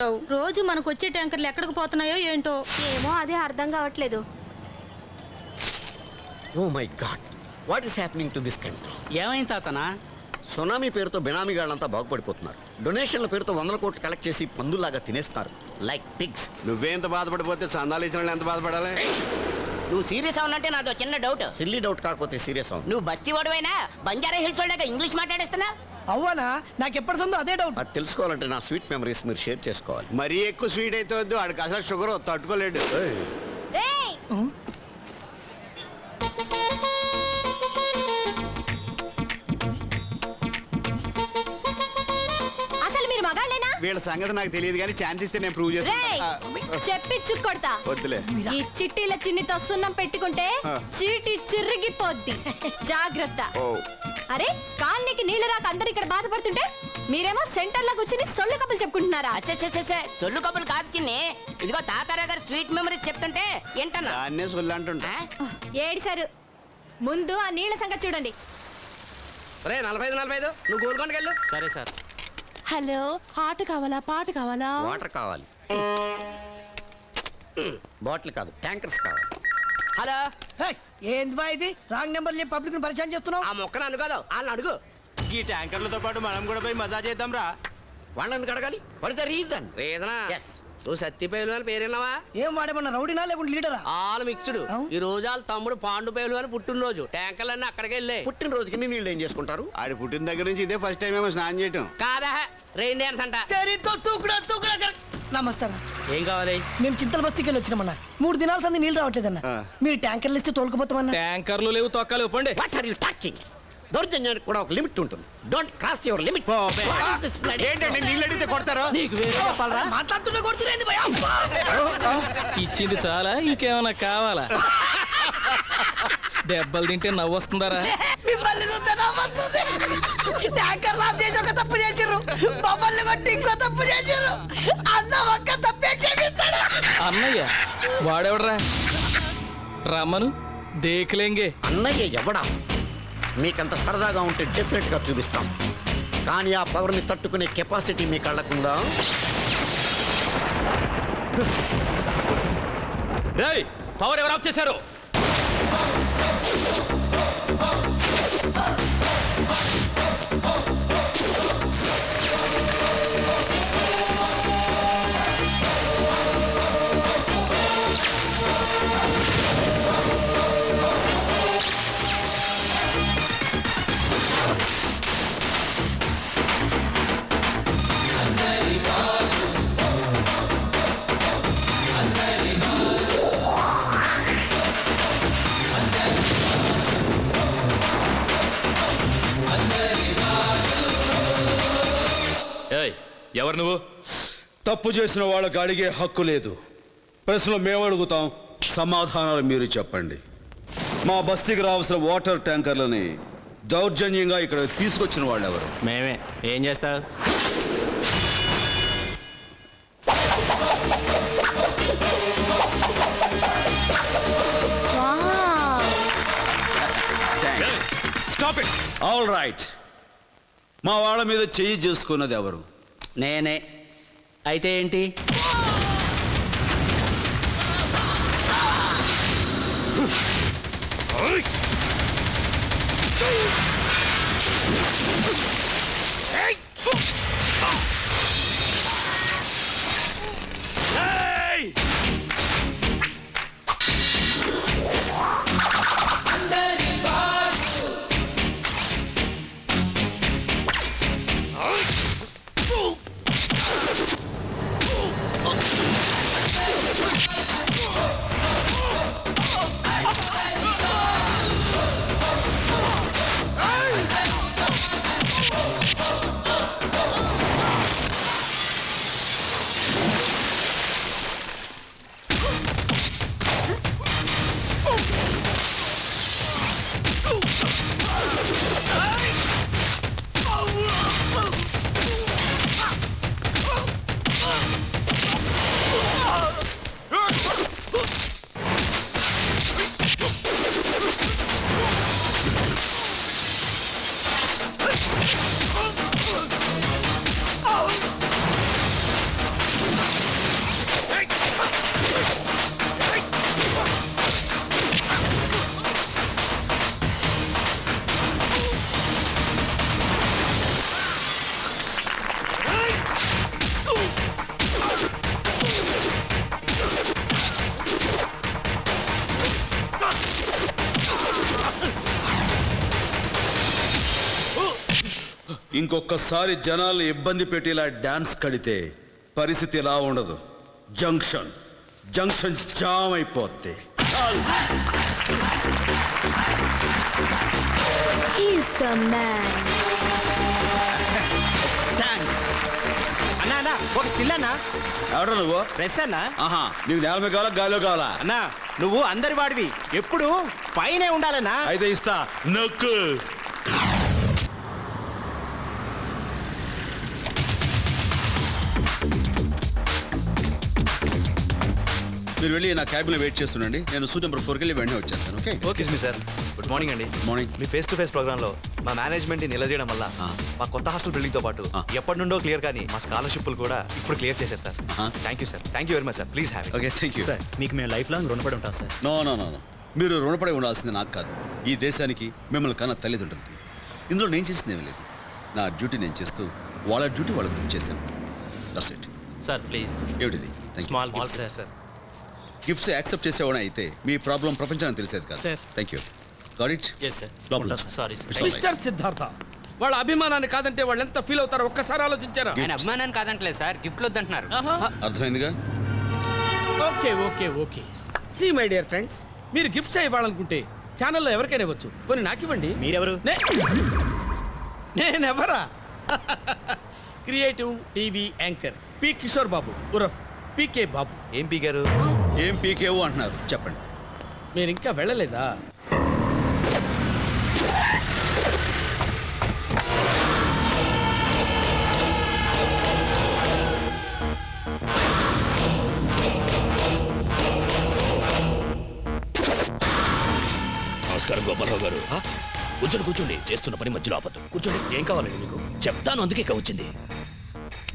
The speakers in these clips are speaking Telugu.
రోజు మనకు వచ్చే ట్యాంకర్లు ఎక్కడికి పోతున్నాయో ఏంటో. ఏమో అదే అర్థం కావట్లేదు. Oh my God, what is happening to this country? ఏమైంది తాతనా? సునామీ పేరుతో బినామీగాళ్ళంతా బాగుపడిపోతున్నారు. డొనేషన్ల పేరుతో 100 కోట్లు కలెక్ట్ చేసి పందులాగా తినేస్తున్నారు లైక్ పిగ్స్. నువ్వేంత బాధపడిపోతే చందాలు ఇచ్చిన వాళ్ళు ఎంత బాధపడాలి? నువ్వు సీరియస్ అవునంటే నాదో చిన్న డౌట్. సిల్లీ డౌట్ కాకపోతే సీరియస్ అవును. నువ్వు బస్తీ వాడువైనా బంజారా హిల్స్ వాళ్ళగా ఇంగ్లీష్ మాట్లాడేస్తున్నా? అవ్వనా, నాకు ఎప్పటి సందో అదే డౌట్. అది తెలుసుకోవాలంటే నా స్వీట్ మెమరీస్ మీరు షేర్ చేసుకోవాలి. మరీ ఎక్కువ స్వీట్ అయితే వద్దు, ఆడికి అసలు షుగర్ తట్టుకోలేడు. అసలు మీరు మగాళ్ళేనా? వీళ్ళ సంగతి నాకు తెలియదు కానీ ఛాన్స్ ఇస్తే నేను ప్రూవ్ చేస్తాను. చెప్పిచ్చు కొడతా. వద్దులే. ఈ చిట్టీల చిన్నితో సున్నం పెట్టుకుంటే చీటి చిరిగిపోద్ది. జాగ్రత్త. ఓ అరే, కాలనీకి నీళ్ళు రాక అందరు ఇక్కడ బాధపడుతుంటే మీరేమో సెంటర్ లో కూర్చుని సొల్లు కబులు చెప్పుకుంటున్నారా? సొల్లు కబులు కాదు చిన్ని, ఇదిగో తాతారా గారు స్వీట్ మెమరీస్ చెప్తుంటే ఏంటన్నా దాన్నే సొల్లు అంటుంటా. ఏడిసారు. ముందు ఆ నీళ్ళ సంగతి చూడండి. 45 నువ్వు గోల్కొండకి వెళ్ళు. సరే సార్. హలో, ఆట కావాలా పాట కావాలా? వాటర్ కావాలి, బాటిల్ కాదు ట్యాంకర్స్ కావాలి. హలో, ఏంది బా ఇది? రాంగ్ నెంబర్ చెప్పి పబ్లిక్ ని పరిచయం చేస్తున్నావు. ఆ మొక్కను అనుకోదు వాళ్ళని అడుగు. ఈ ట్యాంకర్లతో పాటు మనం కూడా పోయి మజా చేద్దాం రా. వాళ్ళని ఎందుకు అడగాలి? What is the reason? రీజనా? Yes. నువ్వు సత్తిపేలు అని పేరున్నావా? ఏం వాడేమన్నా రౌడీనా లేకుంటే లీడరా? All mixed. ఈ రోజు వాళ్ళ తమ్ముడు పాండు పేలు అని పుట్టినరోజు. ట్యాంకర్లన్నీ అక్కడికి వెళ్ళే. పుట్టినరోజుకి నీళ్ళు ఏం చేసుకుంటారు? ఆడి పుట్టిన దగ్గర నుంచి ఇదే ఫస్ట్ టైం ఏమో స్నానం చేయటం. కాదా, రెయిన్ డాన్స్ అంట. నమస్కారం. ఏం కావాలి? మేము చింతల బస్తీకి వెళ్ళి వచ్చినామన్నా. 3 దినాల సంది నీళ్ళు రావట్లేదన్న. మీరు ట్యాంకర్లు ఇస్తే తోలుకుపోతామన్నా. ట్యాంకర్లు లేవు, తొక్కలు పండి. What are you talking? దౌర్జన్యానికి కూడా ఒక లిమిట్ ఉంటుంది. Don't cross your limit. ఏంటంటే నీళ్ళు అడిగితే కొడతారా? నీకు వేరే చెప్పాలరా? మాట్లాడుతుంటే కొడుతురేంది భయ? ఇచ్చింది చాలా, ఇంకేమన్నా కావాలా? దెబ్బలు తింటే నవ్వు వస్తుందారా? మిమ్మల్ని చూస్తే నవ్వొస్తుంది. ట్యాంకర్లు ఆఫ్ చేసి ఒక తప్పు చేసిర్రు, మమ్మల్ని కొట్టి ఇంకో తప్పు చేసిర్రు. అన్న ఒక్క తప్పే చేపిస్తాడు. అన్నయ్య వాడెవడరా? రమ్మను, దేకులేంగే. అన్నయ్య ఎవడా? మీకంత సరదాగా ఉంటే డెఫినెట్ గా చూపిస్తాం. కానీ ఆ పవర్ ని తట్టుకునే కెపాసిటీ మీ కళ్ళకుందా? పవర్ ఎవరు ఆఫ్ చేశారు? ఎవరు నువ్వు? తప్పు చేసిన వాళ్ళకి అడిగే హక్కు లేదు. ప్రశ్నలు మేము అడుగుతాం, సమాధానాలు మీరు చెప్పండి. మా బస్తీకి రావాల్సిన వాటర్ ట్యాంకర్లని దౌర్జన్యంగా ఇక్కడ తీసుకొచ్చిన వాళ్ళు ఎవరు? మేమే. ఏం చేస్తావు? Stop it. All right. మా వాళ్ళ మీద చెయ్యి చేసుకున్నది ఎవరు? నేనే. అయితే ఏంటి? ఇంకొకసారి జనాలు ఇబ్బంది పెట్టి ఇలా డాన్స్ కడితే పరిస్థితి ఇలా ఉండదు. జంక్షన్ జంక్షన్ జామ్ అయిపోద్ది. He's the man. థ్యాంక్స్ అన్నా అన్నా ఒక స్టిల్ అన్నా. ఎవడ నువ్వు? ప్రెస్ అన్నా. ఆహా, నీకు నేల మీద కావాలా గాలిలో కావాలా? అన్నా నువ్వు అందరి వాడివి, ఎప్పుడు పైనే ఉండాలన్నా. అయితే ఇస్తా, నొక్కు. మీరు వెళ్ళి నా క్యాబిన్లో వెయిట్ చేస్తుండండి. నేను సూట్ నెంబర్ 4కి వెళ్ళి వెంటనే వచ్చేస్తాను. Okay? Excuse me sir, good morning అండి. మార్నింగ్. మీ ఫేస్ టు ఫేస్ ప్రోగ్రాంలో మా మేనేజ్మెంట్ నిలదీయడం వల్ల మా కొత్త హాస్టల్ బిల్డింగ్ తో పాటు ఎప్పటి నుండో క్లియర్ కానీ మా స్కాలర్షిప్లు కూడా ఇప్పుడు క్లియర్ చేశారు sir. Thank you sir, thank you very much sir. Please have. Okay, thank you. Sir మీకు మేము లైఫ్ లాంగ్ రుణపడి ఉంటాం sir. No no no no, మీరు రుణపడి ఉండాల్సింది నాకు కాదు, ఈ దేశానికి, మిమ్మల్ని కన్నా తల్లిదండ్రులకి. ఇందులో నేను చేసింది ఏమీ లేదు. నా డ్యూటీ నేను చేస్తూ వాళ్ళ డ్యూటీ వాళ్ళకి చేశాను. That's it. Sir please. ఏమిటిది? Small sir. Sir gifts accept చేసేవాడు అయితే మీ ప్రాబ్లం ప్రపంచానికి తెలిసేది కాదు. Sir. Thank you. Got it? Yes sir. లోపల. Sorry sir. It's all right. Mister Siddhartha, వాళ్ళ అభిమానాన్ని కాదంటే వాళ్ళు ఎంత ఫీల్ అవుతారో ఒక్కసారి ఆలోచించారా? ఆయన అభిమానాన్ని కాదంటలేదు సార్, గిఫ్ట్లు వద్దంటున్నారు. అర్థమైందిగా? Okay okay okay. See my dear friends, మీరు గిఫ్ట్స్ ఇవ్వాలనుకుంటే ఛానల్లో ఎవరికైనా ఇవ్వచ్చు. పోనీ నాకు ఇవ్వండి. మీరెవరు? నేనెవరా? Creative TV anchor P Kishore Babu ఉరఫ్ పీకే బాబు. ఏం పీకారు? ఏం పీకేవు అంటున్నారు, చెప్పండి. మీరు ఇంకా వెళ్ళలేదా? నమస్కారం గోపాలరావు గారు. కూర్చోండి కూర్చోండి, చేస్తున్న పని మధ్యలో ఆపద్దు. కూర్చోండి. ఏం కావాలండి మీకు? చెప్తాను, అందుకే వచ్చింది.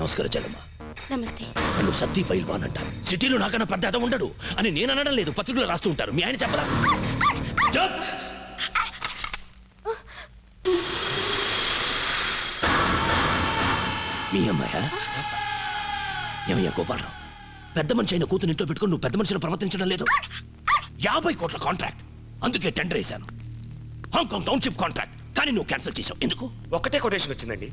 నమస్కారం చెల్లమ్మ. నమస్తే. నన్ను సత్తి పైల్వాన్ అంటారు. సిటీలో నాకన్నా పెద్ద అద ఉండడు అని నేను అనడం లేదు, పత్రికలో రాస్తూ ఉంటారు. మీ ఆయన చెప్పరా? చెప్. మీ అమ్మాయా? ఏమయ్యా గోపాలరావు, పెద్ద మనిషి అయిన కూతురు ఇంట్లో పెట్టుకుని నువ్వు పెద్ద మనిషిని ప్రవర్తించడం లేదు. 50 కోట్ల కాంట్రాక్ట్, అందుకే టెండర్ వేశాను. హాంకాంగ్ టౌన్షిప్ కాంట్రాక్ట్, కానీ నువ్వు క్యాన్సిల్ చేసావు. ఎందుకు? ఒకటే కొటేషన్ వచ్చిందండి,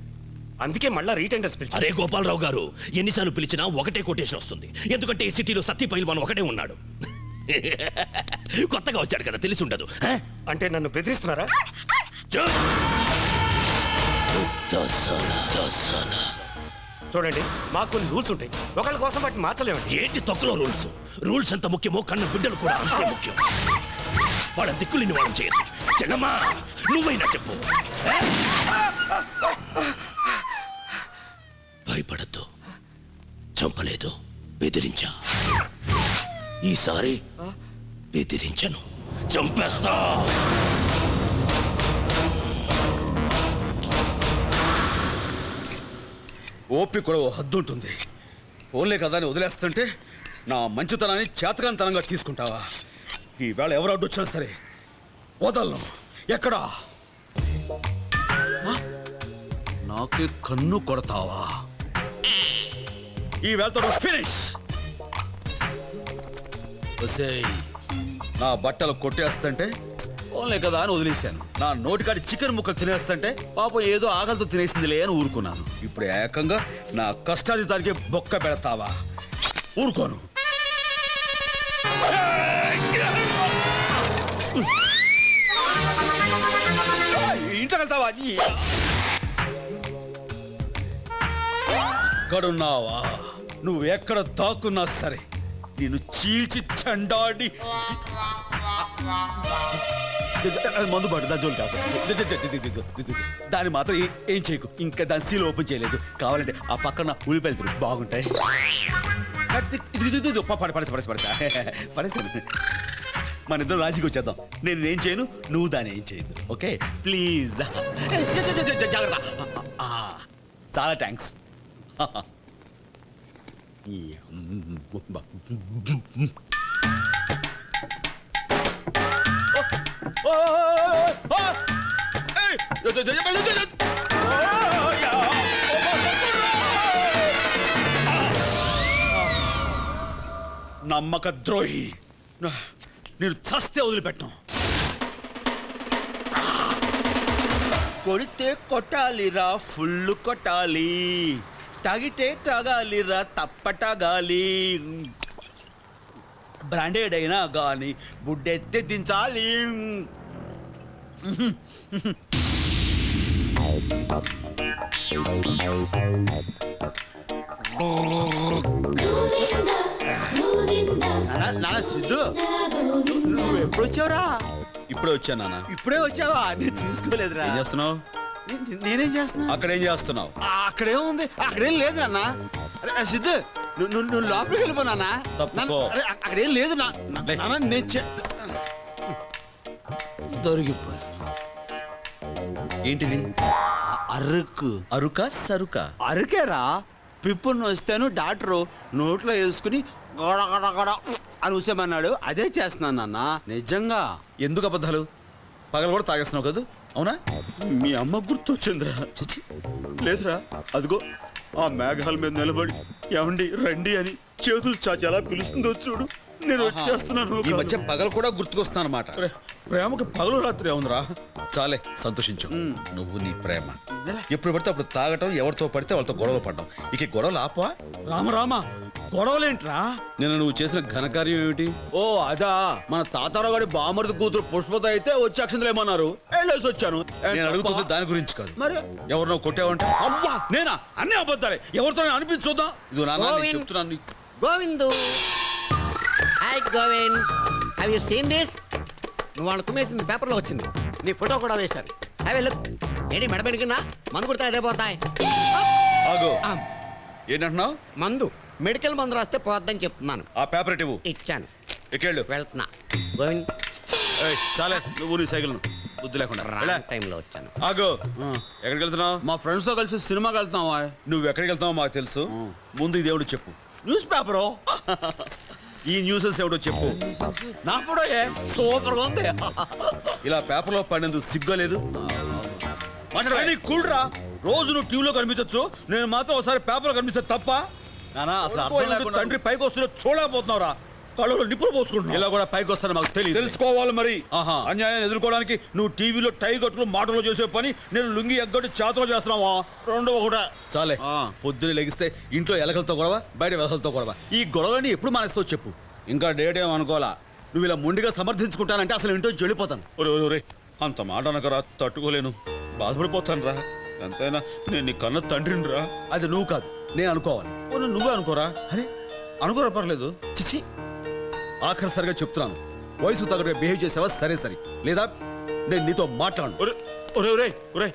అందుకే మళ్ళా రీటెండర్స్ పిలిచారు. అరే గోపాలరావు గారు, ఎన్నిసార్లు పిలిచినా ఒకటే కొటేషన్ వస్తుంది. ఎందుకంటే ఈ సిటీలో సత్తి పైల్వాన్ ఒకటే ఉన్నాడు. కొత్తగా వచ్చాడు కదా, తెలిసి ఉండదు. అంటే నన్ను బెదిరిస్తున్నారా? చూడండి, మాకు కొన్ని రూల్స్ ఉంటాయి, ఒకళ్ళ కోసం వాటిని మార్చలేమండి. ఏంటి తొక్కలో రూల్స్? రూల్స్ ఎంత ముఖ్యమో కన్న బిడ్డలు కూడా అంతే ముఖ్యం. వాళ్ళ దిక్కులేని వాళ్ళని చేయదు. చెల్లమ్మా, నువ్వైనా చెప్పు. భయపడద్దు, చంపలేదు, బెదిరించా. ఈసారి బెదిరించను, చంపేస్తా. ఓపిక కూడా ఓ హద్దు ఉంటుంది. ఓన్లే కదా అని వదిలేస్తుంటే నా మంచితనాన్ని చేతకానితనంగా తీసుకుంటావా? ఈవేళ ఎవరు అడ్డొచ్చినా సరే వదలను. ఎక్కడా? నాకే కన్ను కొడతావా? ఈ వేళతో ఫినిష్. నా బట్టలు కొట్టేస్తుంటే ఓన్లే కదా అని వదిలేశాను. నా నోటికాడి చికెన్ ముక్కలు తినేస్తుంటే పాపం ఏదో ఆకలితో తినేసిందిలే అని ఊరుకున్నాను. ఇప్పుడు ఏకంగా నా కష్టాజితానికి బొక్క పెడతావా? ఊరుకోను. ఇంటికి వెళ్తావా? ఎక్కడున్నావా? నువ్వు ఎక్కడ దాక్కున్నా సరే నేను చీల్చి చండాడి మందు పడు దా జోలు కాదు. దాన్ని మాత్రం ఏం చేయకు. ఇంకా దాని సీల్ ఓపెన్ చేయలేదు. కావాలంటే ఆ పక్కన ఉల్లిపాయలు బాగుంటాయి. పడేసాను. మన ఇద్దరు రాజీకి వచ్చేద్దాం. నేను ఏం చేయను, నువ్వు దాన్ని ఏం చేయదు. Okay please. చాలా థ్యాంక్స్. నమ్మక ద్రోహి, నేను చస్తే వదిలిపెట్టను. కొడితే కొట్టాలిరా ఫుల్ కొట్టాలి, తాగితే తాగాలిరా తప్పటగాలి, బ్రాండెడ్ అయినా గాని బుడ్డెత్తి దించాలి. సిద్ధు నువ్వు ఎప్పుడు వచ్చావురా? ఇప్పుడే వచ్చాను నాన్న. ఇప్పుడే వచ్చావా? నేను చూసుకోలేదురా. ఏం చేస్తున్నావు? నేనేం చేస్తున్నా? అక్కడ ఏం చేస్తున్నావు? అక్కడేముంది? అక్కడేం లేదు నాన్న. అరే సిద్ధు నువ్వు లోపలికి వెళ్ళిపో నాన్న. తప్పుకో. అరే, అక్కడేం లేదు నాన్న. నేను దొరికిపో. ఏంటిది? అరుకు. అరుక సరుక? అరుకేరా. పిప్పును వస్తాను డాక్టరు నోట్లో వేసుకుని గోడ గోడ గోడ అని ఊసేమన్నాడు. అదే చేస్తున్నాను నాన్న. నిజంగా. ఎందుకు అబద్ధాలు? పగలు కూడా తాగేస్తున్నావు కదా? అవునా? మీ అమ్మ గుర్తొచ్చిందిరా. చిచి, లేదురా, అదిగో ఆ మేఘాల మీద నిలబడి ఏమండి రండి అని చేతులు చాచి ఎలా పిలుస్తుందో చూడు. నేను వచ్చేస్తున్నాను. ఈ మధ్య పగలు కూడా గుర్తుకొస్తున్నా అనమాట. ప్రేమకి పగలు రాత్రి ఉందిరా. చాలే సంతోషించు. నువ్వు నీ ప్రేమ ఎప్పుడు పడితే అప్పుడు తాగటం, ఎవరితో పడితే వాళ్ళతో గొడవలు పడడం. ఇక గొడవలు ఆపా. రామ గొడవలేంట్రా? నిన్న నువ్వు చేసిన ఘనకార్యం ఏమిటి? ఓ అదా, మన తాతారావు గారి బామర్ది కూతురు పుష్పత అయితే వచ్చి అక్షంతలు ఏమన్నారు, వెళ్ళేసి వచ్చాను. నేను అడుగుతుంది దాని గురించి కాదు. మరి ఎవరినో కొట్టావంట? అబ్బా నేనా? అన్నీ అబద్ధాలే. ఎవరితో అనిపించుద్దాం. ఇది నాన్న నేను గోవింద్. చెప్తున్నాను నీకు. Govindu, hi Govind, have you seen this? నువ్వు వాళ్ళు కుమ్మేసింది పేపర్లో వచ్చింది, నీ ఫోటో కూడా వేశారు. Have a look. ఏంటి మెడబెడికినా మందు కుడితే అదే పోతాయి. ఆగో, ఆ, ఏంటంటున్నావు? మందు మెడికల్ మందు రాస్తే పోద్దని చెప్తున్నాను. ఆ పేపర్ ఇవ్వు. ఇచ్చాను, ఎక్కేళ్ళు. వెళ్తున్నా. గోవింద్, చాలే నువ్వు నీ సైకిల్ బుద్ధి లేకుండా వెళ్ళే. రాంగ్ టైంలో వచ్చాను. ఆగో, ఎక్కడికి వెళ్తున్నావు? మా ఫ్రెండ్స్ తో కలిసి సినిమాకి వెళ్తావా? నువ్వు ఎక్కడికి వెళ్తావో మాకు తెలుసు. ముందు ఈ దేవుడు చెప్పు. News paper. ఈ న్యూసెస్ ఎవడో చెప్పు. నా ఫోటో సూపర్ గా ఉంది. ఇలా పేపర్లో పడినందుకు సిగ్గులేదు. కానీ కూల్రా. రోజు నువ్వు టీవీలో కనిపించచ్చు, నేను మాత్రం ఒకసారి పేపర్లో కనిపిస్తే తప్ప. నానా అసలు అర్థం లేకుండా తండ్రి పైకి వస్తున్నా చూడలేకపోతున్నావురా. కళ్ళలో నిప్పులు పోసుకుంటున్నావు. ఇలా కూడా పైకి వస్తాను మాకు తెలియదు. తెలుసుకోవాలి మరి. ఆహా. అన్యాయాన్ని ఎదుర్కోవడానికి నువ్వు టీవీలో టై కట్టుకుని మాటలు చేసే పని నేను లుంగి ఎగ్గొట్టి చేతలు చేస్తున్నావా? రెండు ఒకటే. చాలే, ఆ. పొద్దున్న లెగిస్తే ఇంట్లో ఎలకలతో గొడవ, బయట వెసలతో గొడవ. ఈ గొడవని ఎప్పుడు మానేస్తావు చెప్పు. ఇంకా డేట్ ఏమనుకోవాలా. నువ్వు ఇలా మొండిగా సమర్థించుకుంటానంటే అసలు ఇంట్లో చెడిపోతాను. ఒరే అంత మాట అనకరా, తట్టుకోలేను, బాధపడిపోతాను రా. ఎంతైనా నేను నీ కన్న తండ్రిని రా. అది నువ్వు కాదు, నేను అనుకోవాలి. నువ్వే అనుకోరా. అరే అనుకోరా, పర్లేదు. చిచి, ఆఖరిసరిగా చెప్తున్నాను. వయసు తగ్గట్టుగా బిహేవ్ చేసావా సరే సరే, లేదా నేను నీతో మాట్లాడను. ఒరే ఒరే ఒరే ఒరే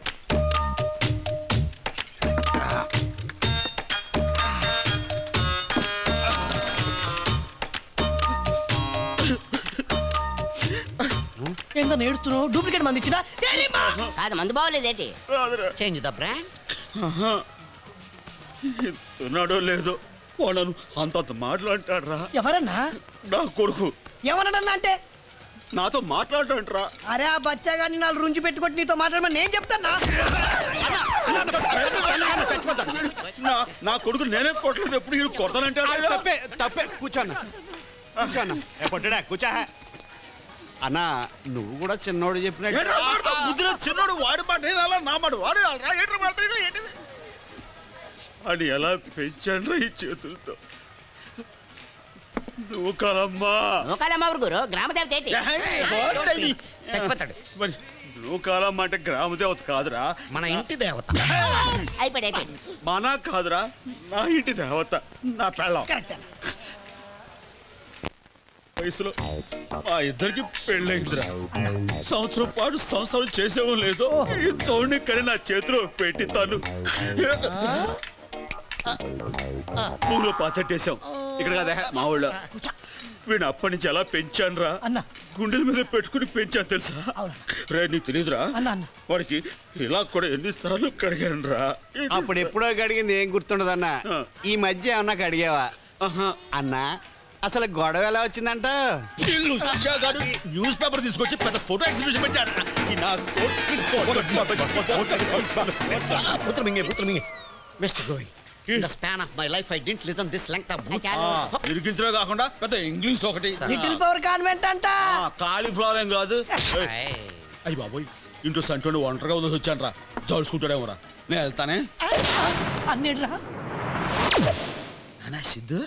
ఏందో నేడుస్తున్నావు? డూప్లికేట్ మంది ఇచ్చినా కాదు మందు బాగోలేదేంటి? Change the brand. ఉన్నాడో లేదో వాడను అంతంత మాట్లాంటాడు రా. ఎవరన్నా? నా కొడుకు ఎవరన్నా అంటే నాతో మాట్లాడటంట్రా. అరే ఆ బచ్చాగాన్ని నాలుగు రుంచి పెట్టుకుంటే నీతో మాట్లాడమని నేను చెప్తానా? నా కొడుకు నేనే కొట్టలేదు, ఎప్పుడు వీడు కొడతానంటాడు. తప్పే కూర్చోన్నా, కూర్చోన్నా. పొట్టడా కూర్చో. అన్నా నువ్వు కూడా చిన్నోడు చెప్పినట్టు బుద్ధిలో చిన్నోడు వాడి మాట నేను అలా, నా మాట వాడు అలా. ఏంటి మాట్లాడు ఏంటిది అని ఎలా పెంచాను ఈ చేతులతో. నువ్వు కాలమ్మా నూకాలమ్మ గురు గ్రామ దేవత ఏంటి? చచ్చిపోతాడు. మరి నువ్వు కాలమ్మ అంటే గ్రామ దేవత కాదురా, మన ఇంటి దేవత. అయిపోయాడు. మన కాదురా, నా ఇంటి దేవత, నా పెళ్ళం. వయసులో మా ఇద్దరికి పెళ్ళయిందిరా. సంవత్సరం పాటు సంసారం చేసేవో లేదో ఈ తోడిని కని నా చేతిలో పెట్టి తను నువ్వులో పాతట్టేశాం. ఇక్కడ కదా మా ఊళ్ళో. వీడిని అప్పటి నుంచి ఎలా పెంచాను రా. గుండెల మీద పెట్టుకుని పెంచాను తెలుసా. రే నీకు తెలియదురా, వాడికి ఇలా కూడా ఎన్నిసార్లు కడిగాను రా. అప్పుడు ఎప్పుడో కడిగింది ఏం గుర్తుండదన్నా. ఈ మధ్య ఏమన్నా కడిగావా అన్నా? అసలు గొడవ ఎలా వచ్చిందంట? న్యూస్ పేపర్ తీసుకొచ్చి పెద్ద ఫోటో ఎగ్జిబిషన్ పెట్టాడు. Mister Govind, in the span of my life I didn't listen this length of boots. ఇరికించడం కాకుండా పెద్ద ఇంగ్లీష్ ఒకటి. లిటిల్ పవర్ కాన్వెంట్ అంట. కాలీఫ్లవర్ ఏం కాదు. Hey. అయ్యి బాబోయ్, ఇంటూ సంటోని ఒంటరిగా వదిలేసి వచ్చాను రా జోడుచుకుంటాడేమోరా నేను వెళ్తానే అన్నిడ్రా నానా సిద్ధు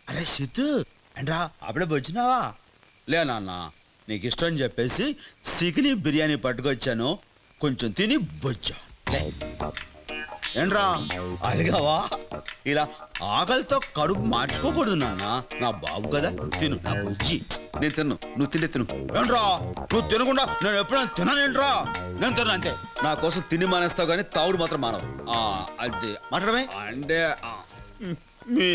అరే సిద్ధు ఏంట్రా అప్పుడే వచ్చినావా లే నాన్న నీకు ఇష్టం అని చెప్పేసి సికిని బిర్యానీ పట్టుకొచ్చాను కొంచెం తిని బొచ్చా లే ఏంట్రా అలిగావా ఇలా ఆకలితో కడుపు మార్చుకోకూడదు నాన్న నా బాబు కదా తిను నా బుజ్జి నేను తిన్ను నువ్వు తిను ఏంట్రా నువ్వు తినకుండా నేను ఎప్పుడైనా తిననేంట్రా నేను తిన్నా అంతే నా కోసం తిని మానేస్తావు కానీ తావుడు మాత్రం మానవు అది మాట్లాడమే అంటే మీ